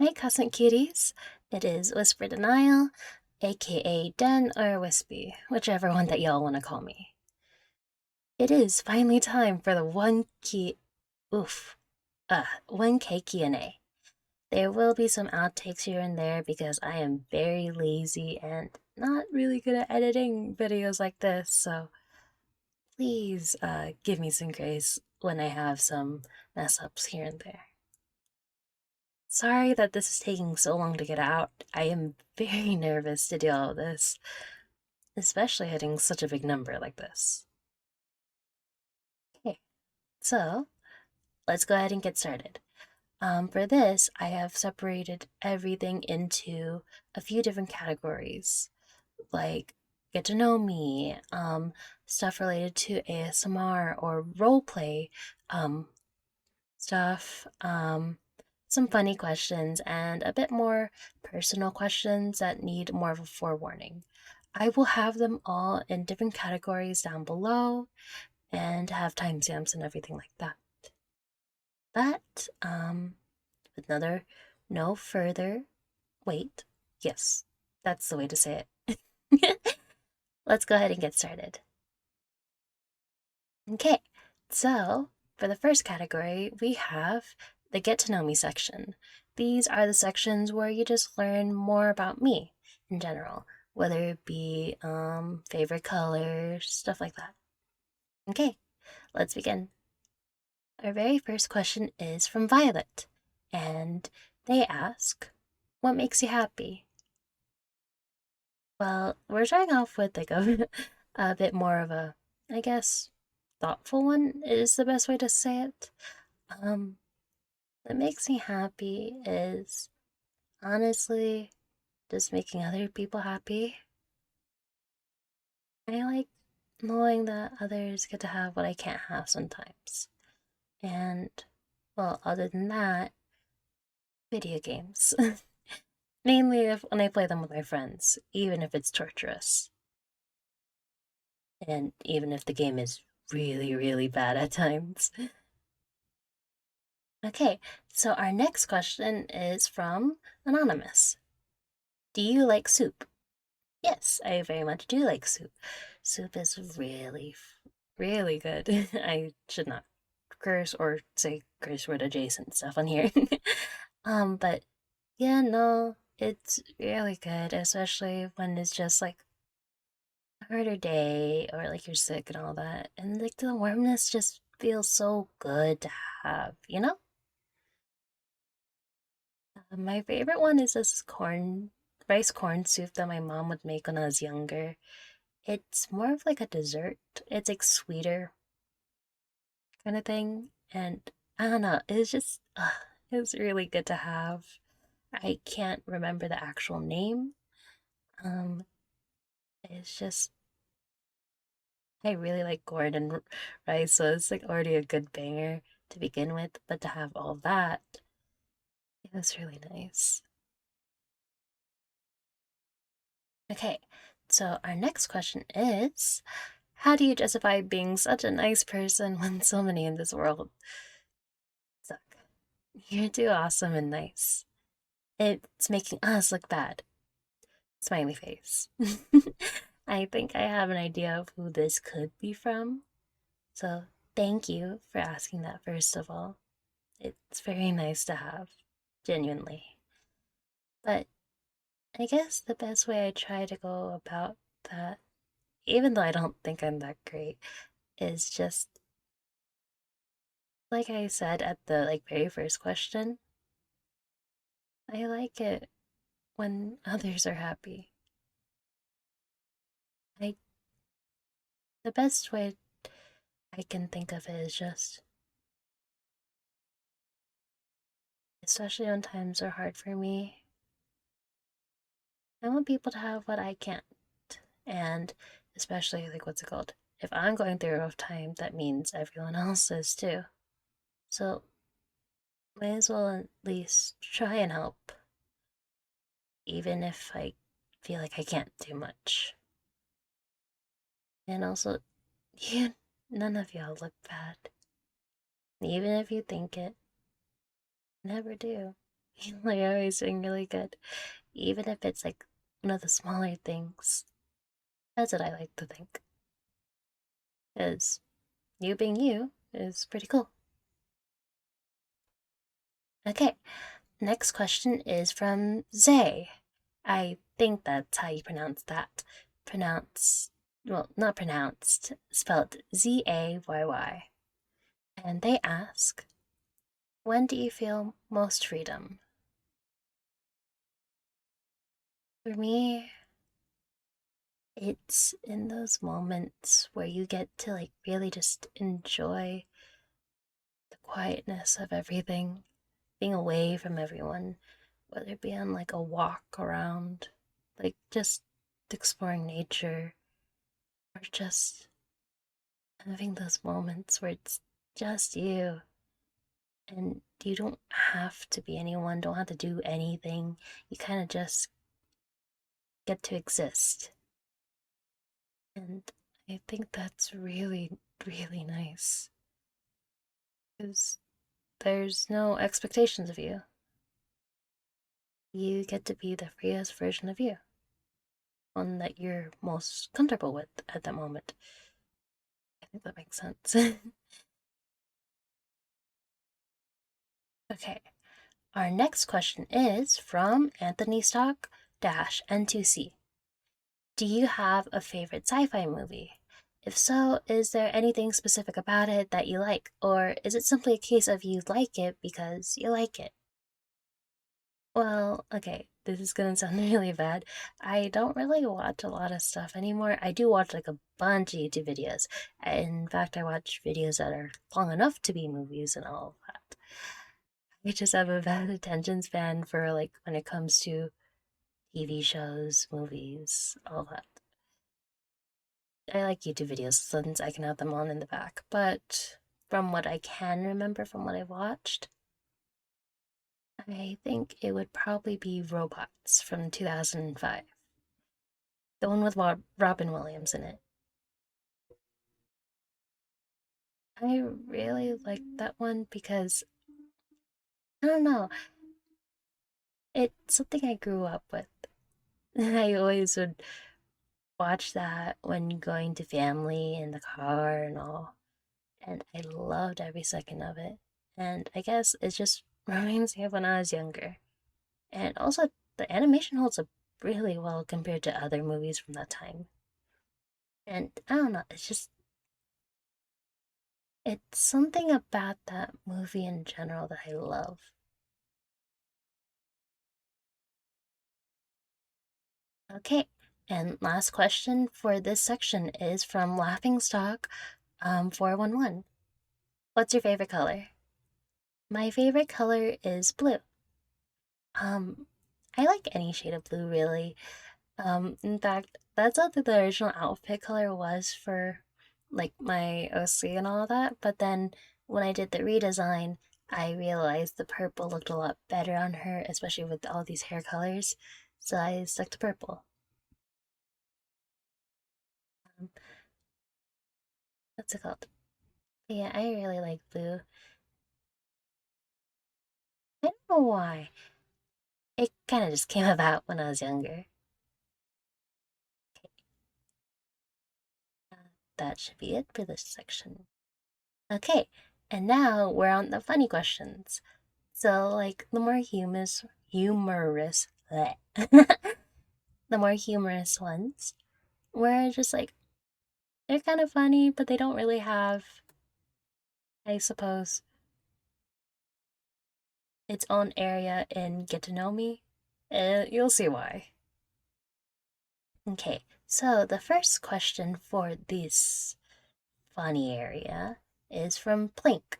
Hi, Cosmic Cuties. It is WhisperDenial, aka Den or Wispy, whichever one that y'all want to call me. It is finally time for the 1K QnA. There will be some outtakes here and there because I am very lazy and not really good at editing videos like this, so please give me some grace when I have some mess ups here and there. Sorry that this is taking so long to get out. I am very nervous to do all of this, especially hitting such a big number like this. Okay, so let's go ahead and get started. For this, I have separated everything into a few different categories, like get to know me, stuff related to ASMR or roleplay, stuff, some funny questions, and a bit more personal questions that need more of a forewarning. I will have them all in different categories down below and have timestamps and everything like that. But, with no further wait. Yes, that's the way to say it. Let's go ahead and get started. Okay, so for the first category, we have the Get to Know Me section. These are the sections where you just learn more about me in general, whether it be favorite colors, stuff like that. Okay, let's begin. Our very first question is from Violet, and they ask, what makes you happy? Well, we're starting off with like a bit more of a, I guess, thoughtful one is the best way to say it. Um, what makes me happy is honestly just making other people happy. I like knowing that others get to have what I can't have sometimes. And, well, other than that, video games. Mainly if when I play them with my friends, even if it's torturous. And even if the game is really, really bad at times. Okay, so our next question is from Anonymous. Do you like soup? Yes, I very much do like soup. Soup is really, really good. I should not curse or say curse word adjacent stuff on here. But yeah, no, it's really good, especially when it's just like a harder day or like you're sick and all that. And like the warmness just feels so good to have, you know? My favorite one is this rice corn soup that my mom would make when I was younger. It's more of like a dessert. It's like sweeter kind of thing. And I don't know, it's really good to have. I can't remember the actual name. Um, it's just, I really like corn and rice, so it's like already a good banger to begin with. But to have all that, it was really nice. Okay, so our next question is, how do you justify being such a nice person when so many in this world suck? You're too awesome and nice. It's making us look bad. Smiley face. I think I have an idea of who this could be from. So thank you for asking that, first of all. It's very nice to have, genuinely. But I guess the best way I try to go about that, even though I don't think I'm that great, is just like I said at the very first question, I like it when others are happy. I the best way I can think of it is just, especially when times are hard for me, I want people to have what I can't. And especially like what's it called? If I'm going through a rough time, that means everyone else is too. So might as well at least try and help, even if I feel like I can't do much. And also, you none of y'all look bad. Even if you think it, never do. You're always doing really good, even if it's like one of the smaller things. That's what I like to think. Because you being you is pretty cool. Okay, next question is from Zay. I think that's how you pronounce that. Well, not pronounced, spelled Zayy. And they ask, when do you feel most freedom? For me, it's in those moments where you get to like really just enjoy the quietness of everything, being away from everyone, whether it be on like a walk around, like just exploring nature, or just having those moments where it's just you and you don't have to be anyone, don't have to do anything. You kind of just get to exist. And I think that's really, really nice because there's no expectations of you. You get to be the freest version of you, one that you're most comfortable with at that moment. I think that makes sense. Okay, our next question is from Anthony Stock N2C. Do you have a favorite sci fi movie? If so, is there anything specific about it that you like, or is it simply a case of you like it because you like it? Well, okay, this is gonna sound really bad. I don't really watch a lot of stuff anymore. I do watch like a bunch of YouTube videos. In fact, I watch videos that are long enough to be movies and all of that. I just have a bad attention span for like when it comes to TV shows, movies, all that. I like YouTube videos since I can have them on in the back, but from what I can remember from what I watched, I think it would probably be Robots from 2005. The one with Robin Williams in it. I really like that one because, I don't know, it's something I grew up with. I always would watch that when going to family in the car and all, and I loved every second of it. And I guess it just reminds me of when I was younger. And also, the animation holds up really well compared to other movies from that time. And I don't know, it's something about that movie in general that I love. Okay, and last question for this section is from Laughingstock 411. What's your favorite color? My favorite color is blue. Um, I like any shade of blue, really. In fact, that's what the original outfit color was for like my OC and all that. But then when I did the redesign, I realized the purple looked a lot better on her, especially with all these hair colors. So I stuck to purple. Um, what's it called? Yeah, I really like blue. I don't know why. It kind of just came about when I was younger. Okay, uh, that should be it for this section. Okay, and now we're on the funny questions. So, like, bleh. The more humorous ones, were just like, they're kind of funny, but they don't really have, I suppose, its own area in Get to Know Me. You'll see why. Okay, so the first question for this funny area is from Plink.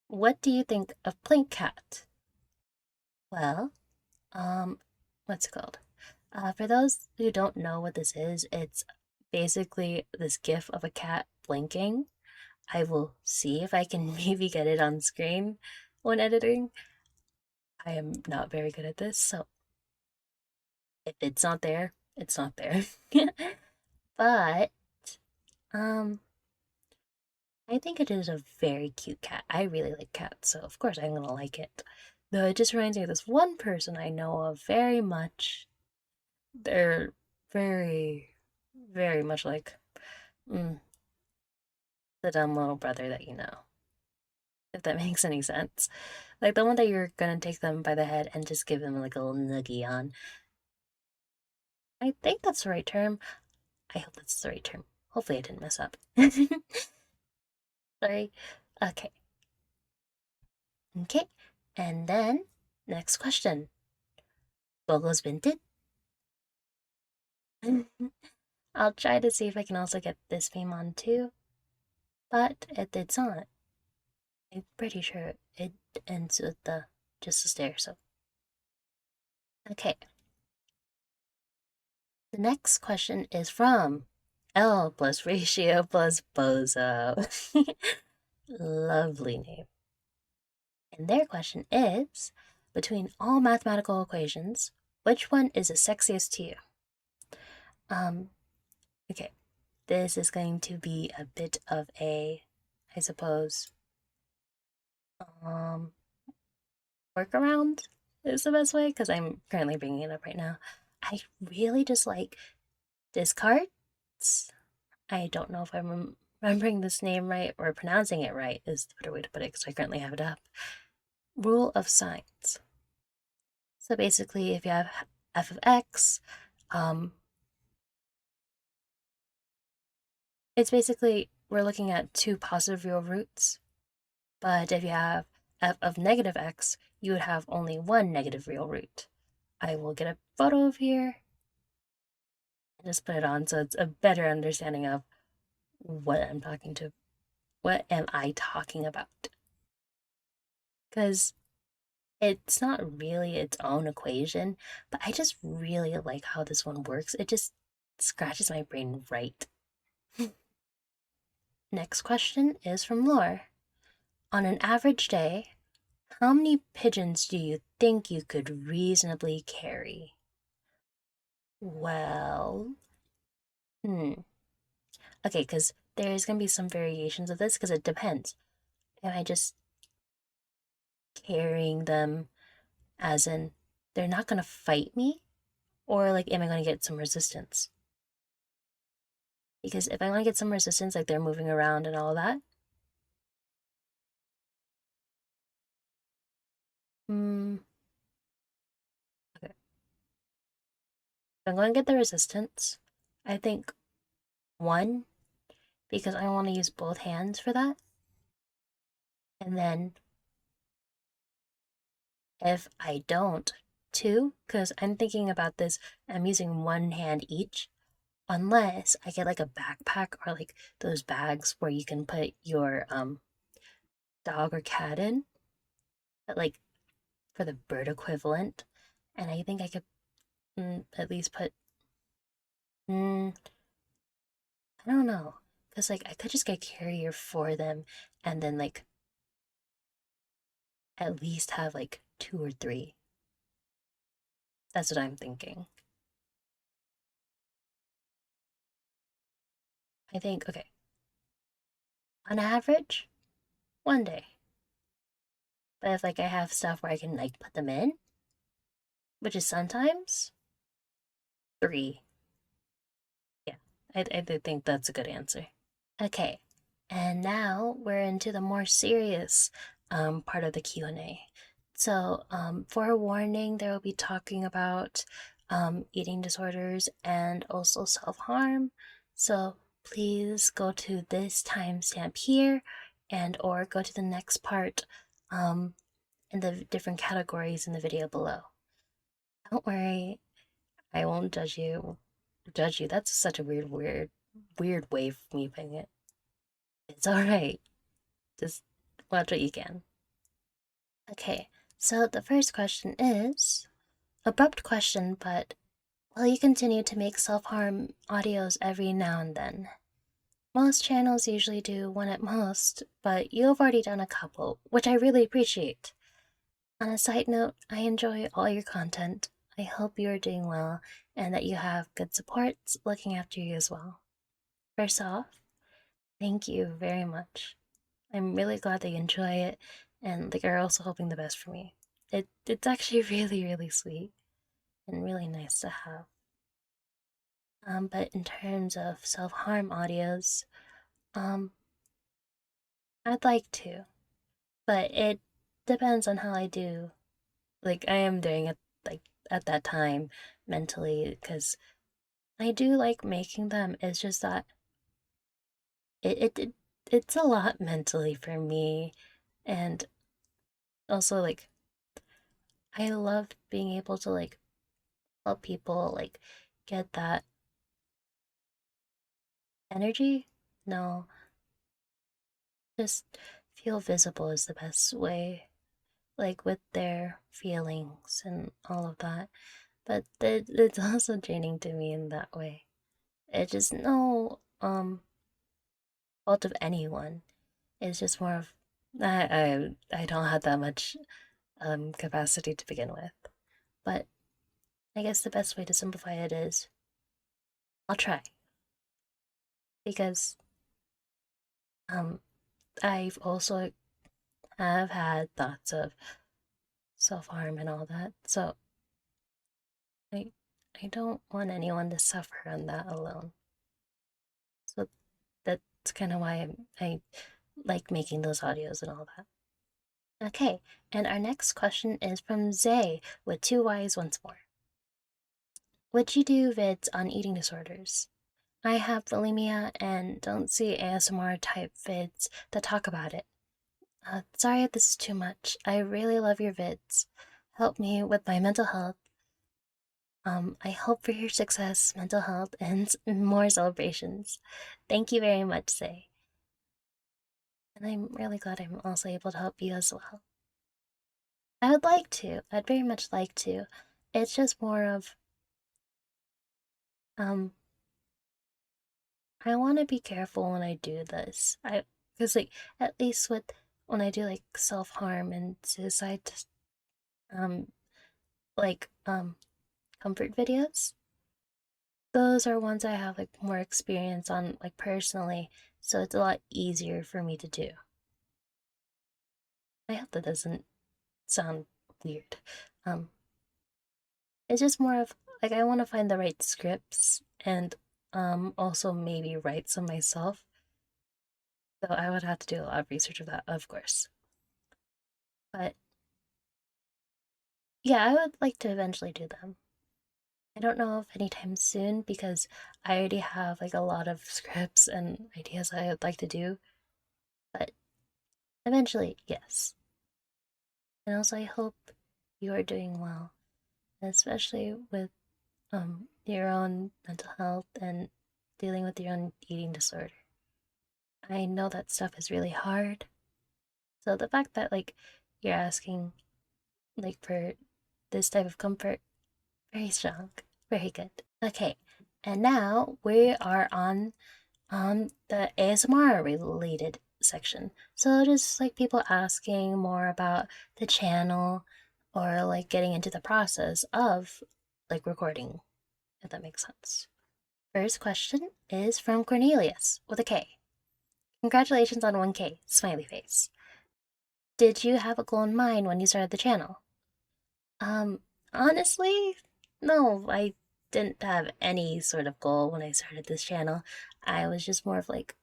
What do you think of Plink Cat? Well, um, what's it called? For those who don't know what this is, it's basically this gif of a cat blinking. I will see if I can maybe get it on screen when editing. I am not very good at this, so if it's not there, it's not there. But um I think it is a very cute cat. I really like cats, so of course I'm gonna like it. Though it just reminds me of this one person I know of very much. They're very, very much like the dumb little brother that you know. If that makes any sense. Like the one that you're gonna take them by the head and just give them like a little nuggie on. I think that's the right term. I hope that's the right term. Hopefully I didn't mess up. Sorry. Okay. Okay. And then, next question. Bogo's Vinted? I'll try to see if I can also get this meme on too, but it's not. I'm pretty sure it ends with the just a stare, so. Okay. The next question is from L plus ratio plus bozo. Lovely name. And their question is, between all mathematical equations, which one is the sexiest to you? Okay. This is going to be a bit of a, I suppose, workaround is the best way because I'm currently bringing it up right now. I really just like discards. I don't know if I'm remembering this name right or pronouncing it right is the better way to put it because I currently have it up. Rule of signs. So basically, if you have f of x, it's basically we're looking at two positive real roots. But if you have f of negative x, you would have only one negative real root. I will get a photo of here and just put it on so it's a better understanding of what I'm talking to. What am I talking about? Because it's not really its own equation, but I just really like how this one works. It just scratches my brain right. Next question is from Lore. On an average day, how many pigeons do you think you could reasonably carry? Well, okay, because there's gonna be some variations of this because it depends. Am I just carrying them as in they're not gonna fight me? Or like am I gonna get some resistance? Because if I want to get some resistance, like they're moving around and all that, okay. I'm going to get the resistance. I think one, because I want to use both hands for that. And then if I don't, two, because I'm thinking about this, I'm using one hand each, unless I get like a backpack or like those bags where you can put your dog or cat in, but like for the bird equivalent. And I think I could at least put, I don't know, because like I could just get carrier for them and then like at least have like two or three. That's what I'm thinking. I think, okay, on average, one day. But if like I have stuff where I can like put them in, which is sometimes three. Yeah, I think that's a good answer. Okay, and now we're into the more serious part of the Q&A. So, for a warning, there will be talking about eating disorders and also self-harm. So please go to this timestamp here and or go to the next part in the different categories in the video below. Don't worry, I won't judge you. Judge you. That's such a weird way of me putting it. It's alright. Just watch what you can. Okay, so the first question is abrupt question, but will you continue to make self harm audios every now and then? Most channels usually do one at most, but you have already done a couple, which I really appreciate. On a side note, I enjoy all your content. I hope you are doing well and that you have good supports looking after you as well. First off, thank you very much. I'm really glad that you enjoy it and like are also hoping the best for me. it's actually really, really sweet and really nice to have. But in terms of self-harm audios, um, I'd like to, but it depends on how I do. Like I am doing it like at that time mentally because I do like making them. It's just that it's a lot mentally for me, and also like I love being able to like help people like get that energy. No, just feel visible is the best way, like with their feelings and all of that. But it's also draining to me in that way. It's just no fault of anyone. It's just more of I don't have that much capacity to begin with. But I guess the best way to simplify it is I'll try because um I've also have had thoughts of self-harm and all that. So I I don't want anyone to suffer on that alone. So that's kind of why I like making those audios and all that. Okay, and our next question is from Zay with two Y's once more. Would you do vids on eating disorders? I have bulimia and don't see ASMR type vids that talk about it. Sorry if this is too much. I really love your vids. Help me with my mental health. I hope for your success, mental health, and more celebrations. Thank you very much, Say. And I'm really glad I'm also able to help you as well. I would like to. I'd very much like to. It's just more of, um, I want to be careful when I do this. Because, like, at least with when I do, like, self harm and suicide, um, like, comfort videos, those are ones I have, like, more experience on, like, personally. So it's a lot easier for me to do. I hope that doesn't sound weird. Um, it's just more of like I want to find the right scripts and also maybe write some myself. So I would have to do a lot of research of that, of course. But yeah, I would like to eventually do them. I don't know if anytime soon because I already have like a lot of scripts and ideas I would like to do, but eventually, yes. And also I hope you are doing well, especially with your own mental health and dealing with your own eating disorder. I know that stuff is really hard. So the fact that like you're asking like for this type of comfort, very strong, very good. Okay, and now we are on the ASMR related section. So just like people asking more about the channel or like getting into the process of like recording, if that makes sense. First question is from Cornelius with a K. Congratulations on 1K, smiley face. Did you have a goal in mind when you started the channel? Um, honestly, no, I didn't have any sort of goal when I started this channel. I was just more of like,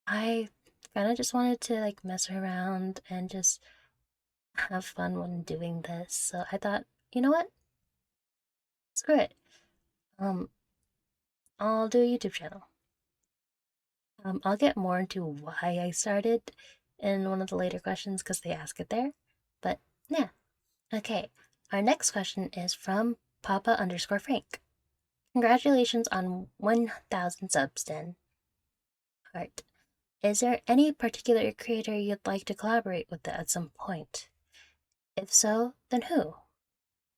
I kind of just wanted to like mess around and just have fun when doing this. So I thought, you know what? Screw it. Um, I'll do a YouTube channel. I'll get more into why I started in one of the later questions because they ask it there. But yeah. Okay. Our next question is from Papa underscore Frank. Congratulations on 1,000 subs, Den. Heart. Is there any particular creator you'd like to collaborate with at some point? If so, then who?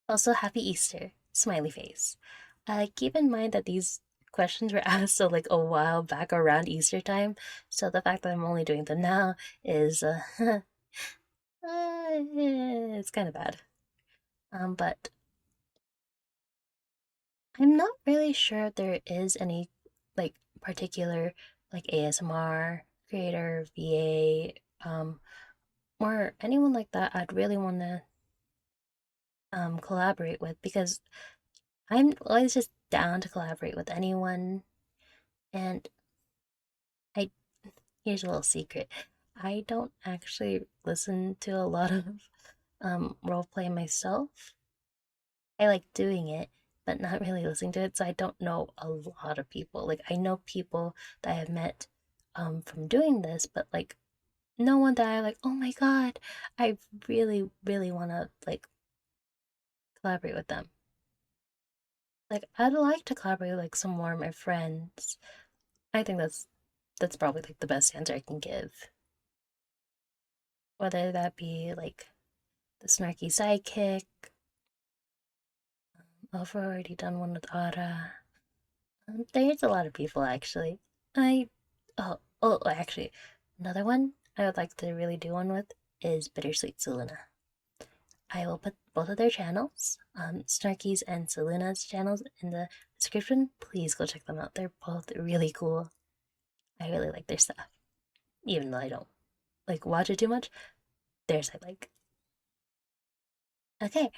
Also, happy Easter. Smiley face. Keep in mind that these questions were asked so like a while back around Easter time, so the fact that I'm only doing them now is it's kind of bad. But I'm not really sure if there is any like particular like ASMR creator, VA, or anyone like that I'd really want to collaborate with, because I'm always just down to collaborate with anyone. And I here's a little secret. I don't actually listen to a lot of roleplay myself. I like doing it, but not really listening to it, so I don't know a lot of people. Like I know people that I have met from doing this, but like no one that I like, oh my god, I really, really wanna like collaborate with them. Like I'd like to collaborate with like some more of my friends. I think that's probably like the best answer I can give. Whether that be like the snarky sidekick. I've already done one with Ara. There's a lot of people actually. I actually, another one I would like to really do one with is Bittersweet Selena. I will put both of their channels, Snarky's and Selena's channels, in the description. Please go check them out. They're both really cool. I really like their stuff, even though I don't like watch it too much. Theirs I like. Okay,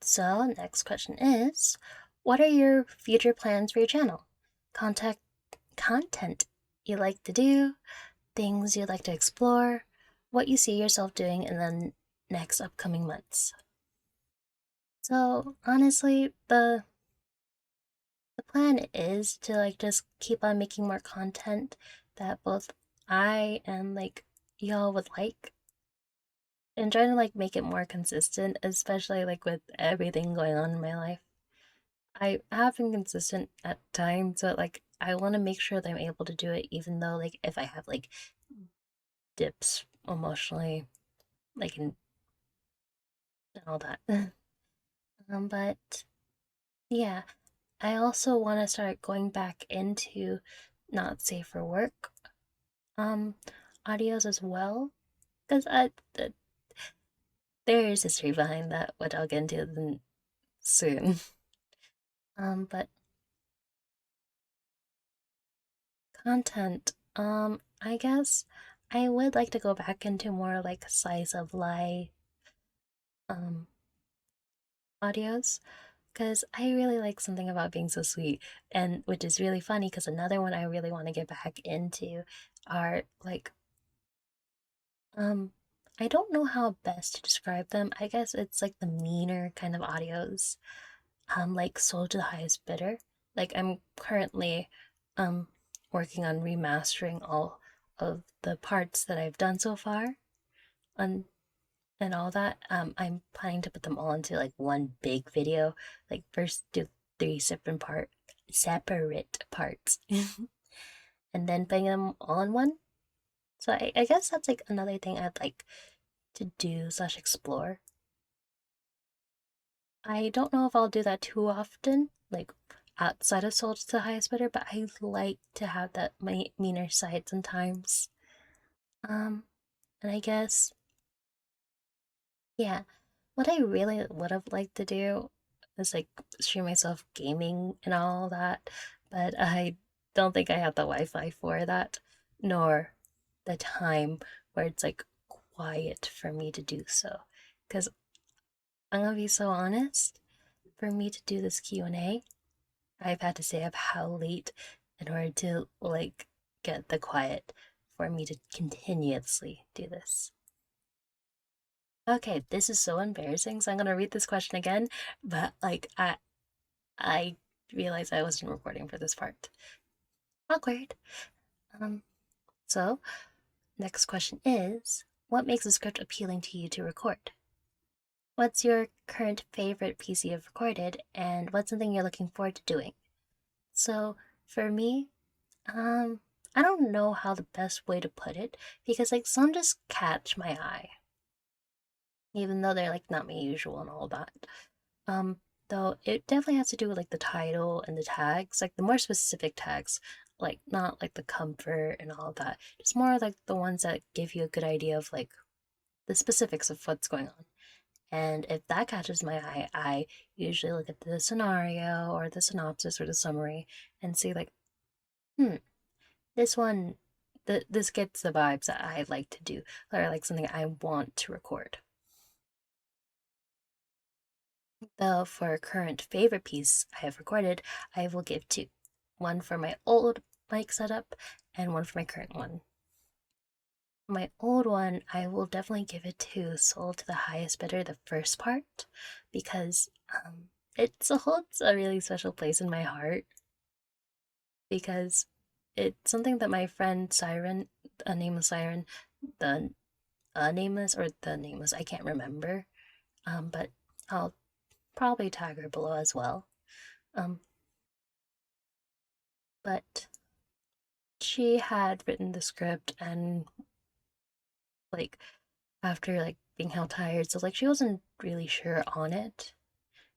so next question is, what are your future plans for your channel? Contact content you like to do, things you'd like to explore, what you see yourself doing in the next upcoming months. So honestly, the plan is to like just keep on making more content that both I and like y'all would like, and trying to like make it more consistent, especially like with everything going on in my life. I have been consistent at times, but like I want to make sure that I'm able to do it, even though like if I have like dips emotionally, like and all that. But yeah, I also want to start going back into not safe for work um audios as well, because there is history behind that, which I'll get into soon. But content, I guess I would like to go back into more like slice of life um audios, because I really like something about being so sweet, and which is really funny because another one I really want to get back into are like um I don't know how best to describe them. I guess it's like the meaner kind of audios, like Soul to the Highest Bidder. Like I'm currently um working on remastering all of the parts that I've done so far, and all that. I'm planning to put them all into like one big video. Like first do three separate parts, and then putting them all in one. So I guess that's like another thing I'd like to do slash explore. I don't know if I'll do that too often, like outside of Soul to the Highest Bidder, but I like to have that meaner side sometimes. Um, and I guess, yeah, what I really would have liked to do is like stream myself gaming and all that, but I don't think I have the Wi-Fi for that, nor the time where it's like quiet for me to do so. Because I'm gonna be so honest, for me to do this Q&A, I've had to stay up how late in order to like get the quiet for me to continuously do this. Okay, this is so embarrassing, so I'm gonna read this question again, but like I realized I wasn't recording for this part. Awkward. Um, so next question is, what makes a script appealing to you to record? What's your current favorite piece you've recorded, and what's something you're looking forward to doing? So for me, um, I don't know how the best way to put it, because like some just catch my eye, even though they're like not my usual and all that. Um, though it definitely has to do with like the title and the tags, like the more specific tags, like not like the comfort and all that. Just more like the ones that give you a good idea of like the specifics of what's going on. And if that catches my eye, I usually look at the scenario or the synopsis or the summary and see like, hmm, this one this gets the vibes that I like to do, or like something I want to record. Though for a current favorite piece I have recorded, I will give two. One for my old mic setup and one for my current one. My old one, I will definitely give it to Sold to the Highest Bidder, the first part, because it holds a really special place in my heart, because it's something that my friend Siren, a nameless Siren, the nameless or the nameless, I can't remember, but I'll probably tag her below as well. But she had written the script, and like after like being how tired, so like she wasn't really sure on it,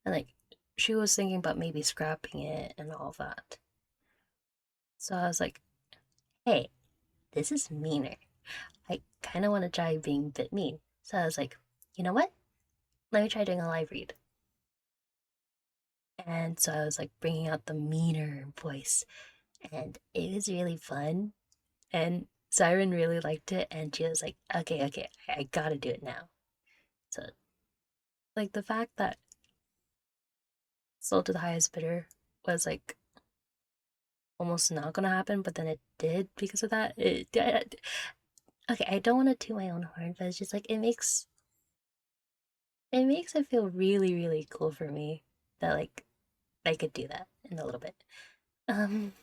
and like she was thinking about maybe scrapping it and all that. So I was like, hey, this is meaner. I kind of want to try being a bit mean. So I was like, you know what? Let me try doing a live read. And so I was like bringing out the meaner voice, and it was really fun. And Siren really liked it, and she was like, okay, I gotta do it now. So, like, the fact that Sold to the Highest Bidder was like almost not gonna happen, but then it did because of that. Okay, I don't want to toot my own horn, but it's just like it makes it feel really cool for me that like I could do that in a little bit. Um,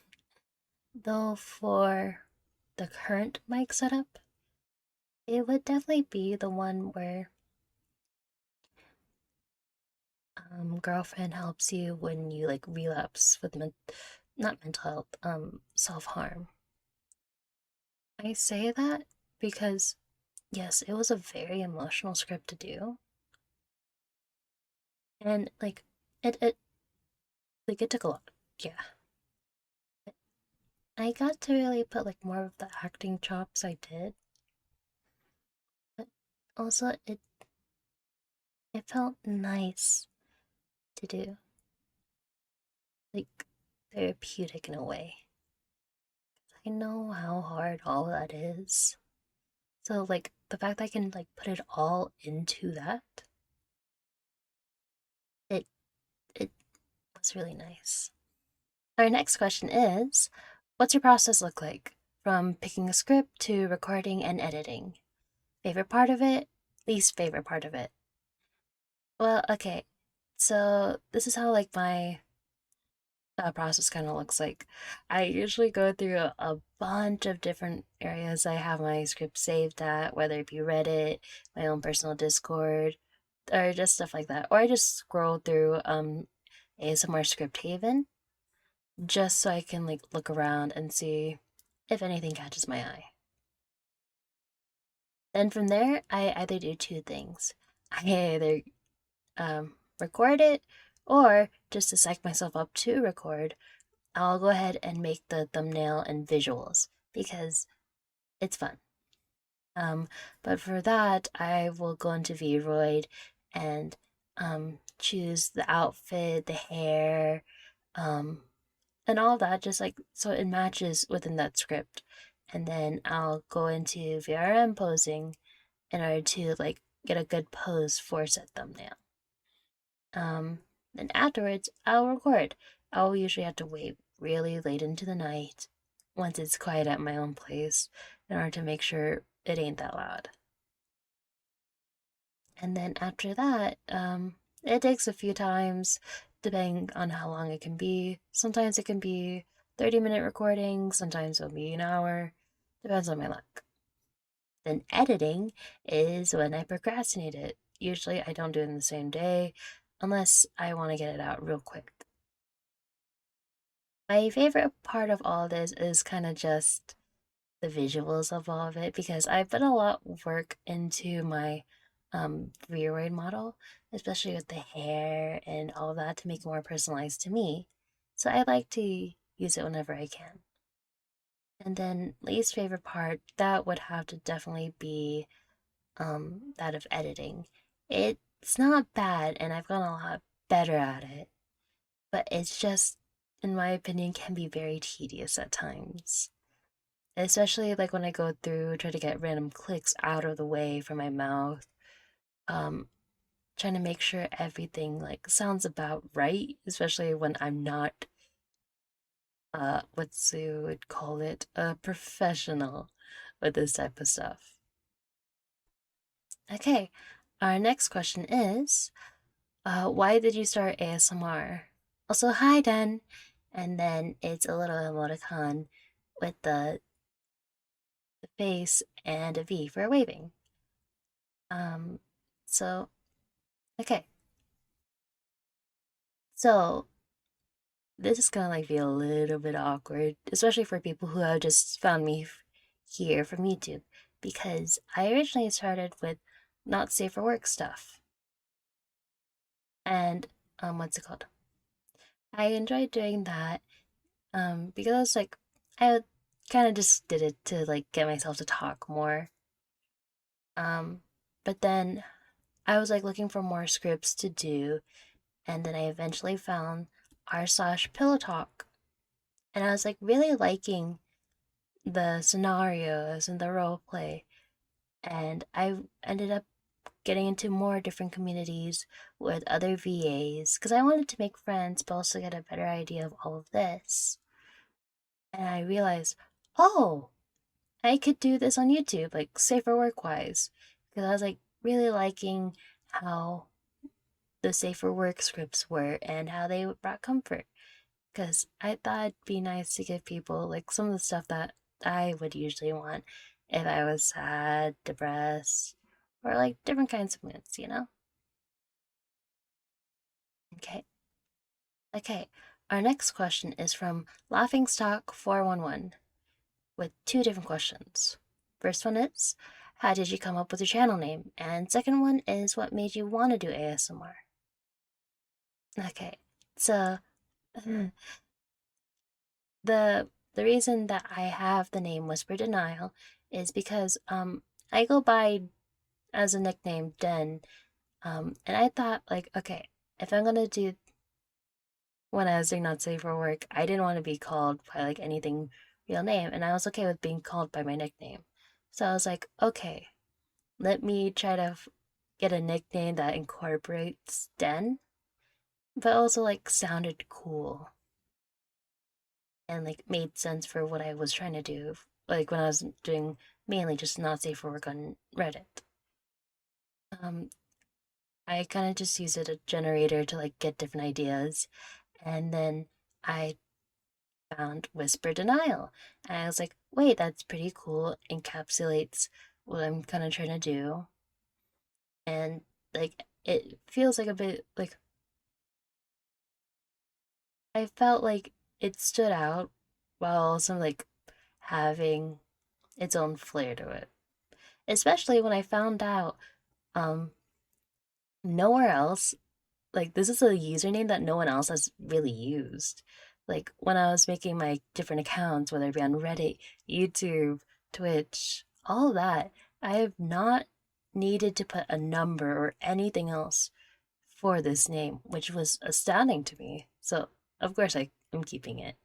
though for the current mic setup, it would definitely be the one where girlfriend helps you when you like relapse with not mental health, self-harm. I say that because yes, it was a very emotional script to do. And like it took a lot. Yeah. I got to really put like more of the acting chops I did. But also it felt nice to do. Like therapeutic in a way. I know how hard all that is. So like the fact that I can like put it all into that, it it was really nice. Our next question is, what's your process look like from picking a script to recording and editing? Favorite part of it, least favorite part of it. Well, okay. So this is how like my process kind of looks like. I usually go through a bunch of different areas I have my script saved at, whether it be Reddit, my own personal Discord, or just stuff like that. Or I just scroll through ASMR Script Haven just so I can like look around and see if anything catches my eye. Then from there, I either do two things. I either record it, or just to psych myself up to record, I'll go ahead and make the thumbnail and visuals because it's fun. But for that, I will go into Vroid and choose the outfit, the hair, and all that, just like so it matches within that script. And then I'll go into VRM posing in order to like get a good pose for said thumbnail. Then afterwards, I'll record. I'll usually have to wait really late into the night once it's quiet at my own place in order to make sure it ain't that loud. And then after that, it takes a few times depending on how long it can be. Sometimes it can be 30-minute recording, sometimes it'll be an hour, depends on my luck. Then editing is when I procrastinate it. Usually I don't do it in the same day unless I want to get it out real quick. My favorite part of all this is kind of just the visuals of all of it because I put a lot of work into my Vroid model, especially with the hair and all of that to make it more personalized to me. So I like to use it whenever I can. And then least favorite part, that would have to definitely be that of editing. It's not bad and I've gotten a lot better at it, but it's just, in my opinion, can be very tedious at times. especially like when I go through try to get random clicks out of the way from my mouth. Um, Trying to make sure everything like sounds about right, especially when I'm not what's you would call it, a professional with this type of stuff. Okay, our next question is, why did you start ASMR? Also, hi Dan, and then it's a little emoticon with the face and a V for waving. Um, so okay, so this is gonna like be a little bit awkward, especially for people who have just found me here from YouTube, because I originally started with not safe for work stuff, and what's it called? I enjoyed doing that, because like I kind of just did it to like get myself to talk more, but then I was like looking for more scripts to do, and then I eventually found r/pillow talk, and I was like really liking the scenarios and the role play, and I ended up getting into more different communities with other VAs because I wanted to make friends but also get a better idea of all of this. And I realized, oh, I could do this on YouTube, like safer work wise, because I was like really liking how the safer work scripts were and how they brought comfort. Because I thought it'd be nice to give people like some of the stuff that I would usually want if I was sad, depressed, or like different kinds of moods, you know? Okay. Okay. Our next question is from LaughingStock411 with two different questions. First one is, how did you come up with your channel name? And second one is, what made you want to do ASMR? Okay. So the reason that I have the name WhisperDenial is because I go by as a nickname Den, and I thought like, okay, if I'm gonna do when I was doing not safe for work, I didn't want to be called by like anything real name, and I was okay with being called by my nickname. So I was like, okay, let me try to get a nickname that incorporates Den, but also like sounded cool and like made sense for what I was trying to do, like when I was doing mainly just not safe for work on Reddit. Um, I kind of just used it a generator to like get different ideas, and then I found Whisper Denial, and I was like, wait, that's pretty cool. Encapsulates what I'm kind of trying to do, and like it feels like a bit like I felt like it stood out while also like having its own flair to it. Especially when I found out um nowhere else, like this is a username that no one else has really used. Like when I was making my different accounts, whether it be on Reddit, YouTube, Twitch, all that, I have not needed to put a number or anything else for this name, which was astounding to me. So of course I am keeping it.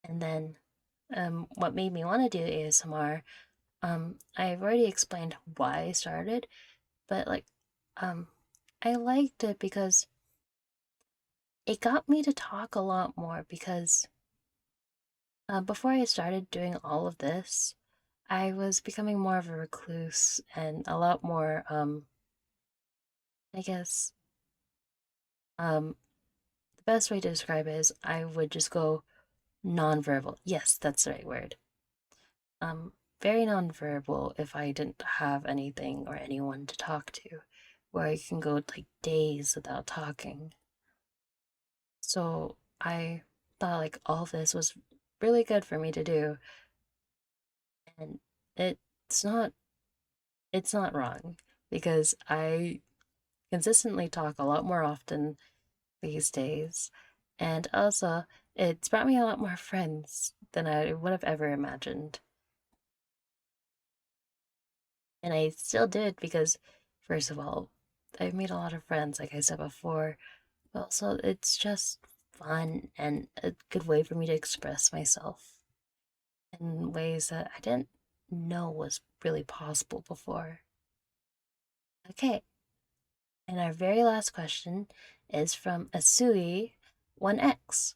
And then what made me want to do ASMR, I've already explained why I started, but like um I liked it because it got me to talk a lot more because before I started doing all of this, I was becoming more of a recluse and a lot more I guess um the best way to describe it is I would just go nonverbal. Yes, that's the right word. Very nonverbal if I didn't have anything or anyone to talk to, where I can go like days without talking. So I thought like all this was really good for me to do, and it's not it's not wrong because I consistently talk a lot more often these days, and also it's brought me a lot more friends than I would have ever imagined. And I still did because, first of all, I've made a lot of friends, like I said before, but also it's just fun and a good way for me to express myself. in ways that I didn't know was really possible before. Okay, and our very last question is from Asui1X.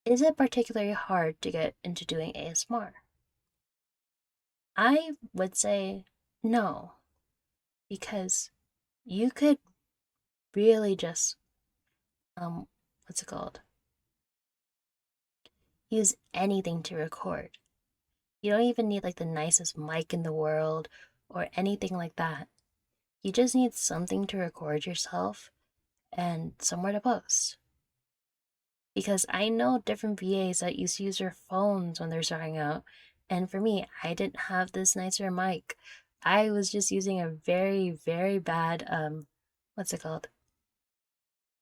Is it particularly hard to get into doing ASMR? I would say no, because you could really just, what's it called? Use anything to record. You don't even need like the nicest mic in the world or anything like that. You just need something to record yourself and somewhere to post. Because I know different VAs that used to use their phones when they're starting out. And for me, I didn't have this nicer mic. I was just using a very, very bad, what's it called?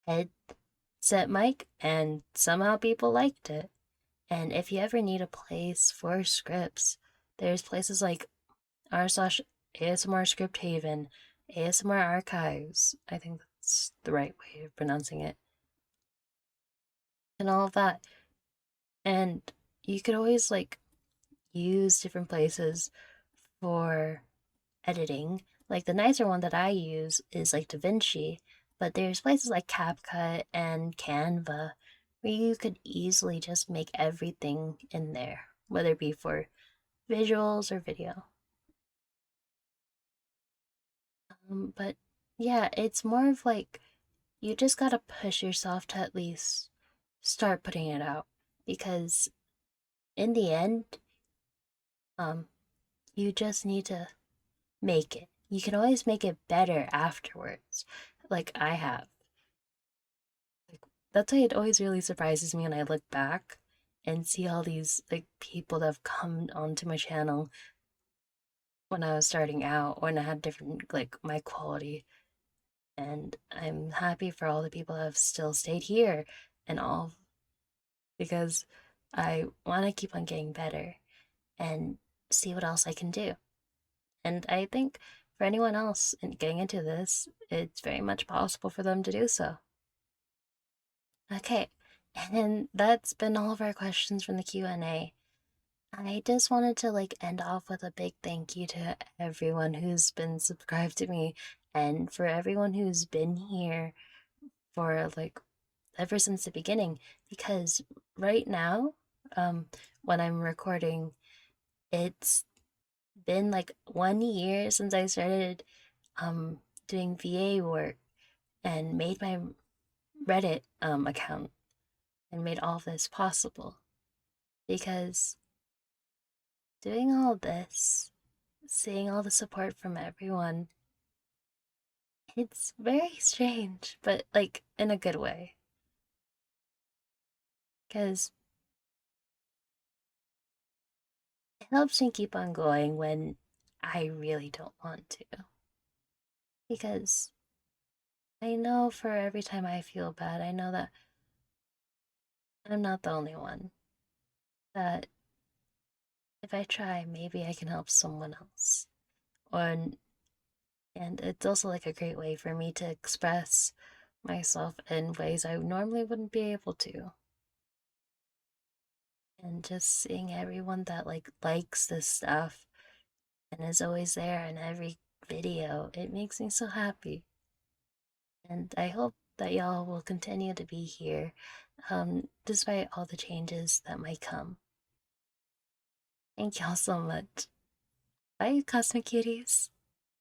Headset mic, and somehow people liked it. And if you ever need a place for scripts, there's places like r slash ASMR Script Haven, ASMR Archives. I think that's the right way of pronouncing it. And all of that. And you could always like use different places for editing. Like the nicer one that I use is like DaVinci, but there's places like CapCut and Canva where you could easily just make everything in there, whether it be for visuals or video. But yeah, it's more of like you just gotta push yourself to at least start putting it out because in the end, um, you just need to make it. You can always make it better afterwards, like I have. Like that's why it always really surprises me when I look back and see all these like people that have come onto my channel when I was starting out, when I had different like my quality. And I'm happy for all the people that have still stayed here and all because I want to keep on getting better and see what else I can do. And I think for anyone else in getting into this, it's very much possible for them to do so. Okay, and that's been all of our questions from the Q&A. I just wanted to like end off with a big thank you to everyone who's been subscribed to me and for everyone who's been here for like ever since the beginning because right now when I'm recording it's been like 1 year since I started um doing VA work and made my Reddit account and made all of this possible because doing all this, seeing all the support from everyone, it's very strange, but like in a good way. Because it helps me keep on going when I really don't want to. Because I know for every time I feel bad, I know that I'm not the only one. That if I try, maybe I can help someone else. Or and it's also like a great way for me to express myself in ways I normally wouldn't be able to. And just seeing everyone that like likes this stuff and is always there in every video, it makes me so happy. And I hope that y'all will continue to be here, despite all the changes that might come. Thank y'all so much. Bye, Cosmic Cuties.